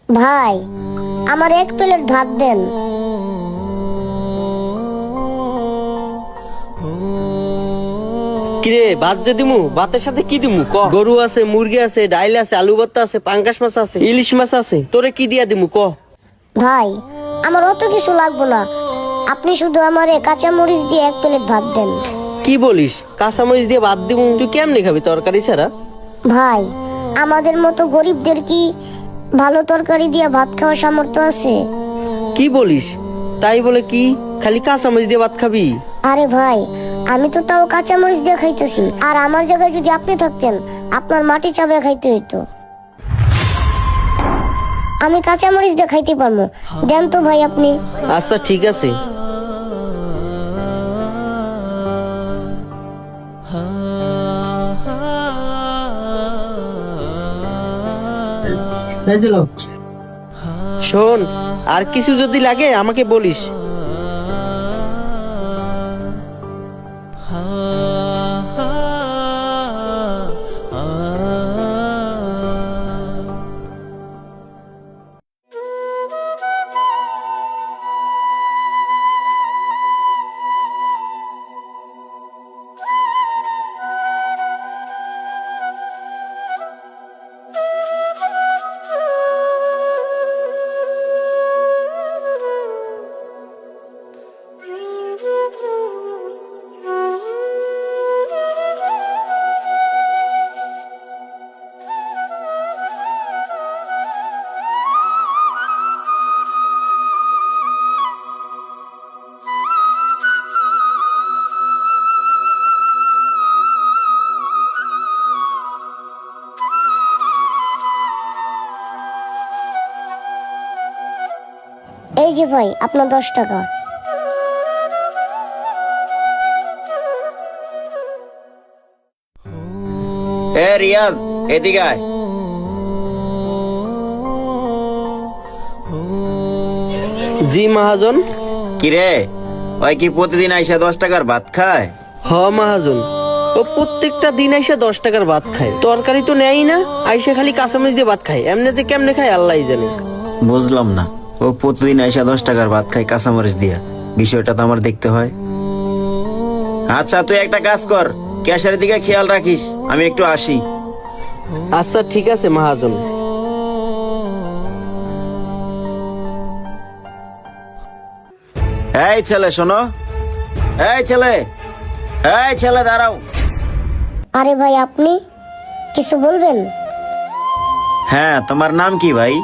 ভাই, আমার 1 প্লেট ভাত দেন। কিরে ভাত যে দিমু, ভাতের সাথে কি দিমু ক? গরু আছে, মুরগি আছে, ডাইল আছে, আলু ভর্তা আছে, পাঙ্গাস মাছ আছে, ইলিশ মাছ আছে, তোরে কি দিয়া দিমু ক? ভাই, আমার অত কিছু লাগবো না, আপনি শুধু আমারে কাঁচা মরিচ দিয়ে 1 প্লেট ভাত দেন। কি বলিস? কাঁচামরিচ দিয়ে ভাত দিমু? তুই কেমনে খাবি তরকারি ছাড়া? ভাই, আমাদের মতো গরিবদের কি ভালো তরকারি দিয়ে ভাত খাওয়ার সামর্থ্য আছে? কি বলিস? তাই বলে কি খালি কাঁচামরিচ দিয়ে ভাত খাবি? আরে ভাই, আমি তো তাও কাঁচা মরিচ দিয়ে খাইতেছি, আর আমার জায়গায় যদি আপনি থাকতেন আপনার মাটি চাবে খাইতে হইতো। আমি কাঁচা মরিচ দিয়ে খাইতে পারবো, দেন তো ভাই আপনি। আচ্ছা ঠিক আছে। শোন, আর কিছু যদি লাগে আমাকে বলিস। এই যে ভাই, আপনার 10 টাকা। এ রিয়াজ, এদিকে আয়। জি মহাজন। কিরে, ওই কি প্রতিদিন আইসা 10 টাকার ভাত খায়? হ মহাজন, ও প্রত্যেকটা দিন আইসা 10 টাকার ভাত খায়। তরকারি তো নেয়ই না, আইসা খালি কাঁচামরিচ দিয়ে ভাত খায়। এমনিতে কেমনে খায় আল্লাহই জানে। বুঝলাম না, ও প্রতিদিন আইসা 10 টাকার ভাত খায় কাঁচামরিচ দিয়া। বিষয়টা তো আমার দেখতে হয়। আচ্ছা তুই একটা কাজ কর, ক্যাশের দিকে খেয়াল রাখিস, আমি একটু আসি। আচ্ছা ঠিক আছে মহাজন। এই ছেলে শোনো, এই ছেলে, এই ছেলে দাঁড়াও। আরে ভাই, আপনি কিছু বলবেন? হ্যাঁ, তোমার নাম কি ভাই?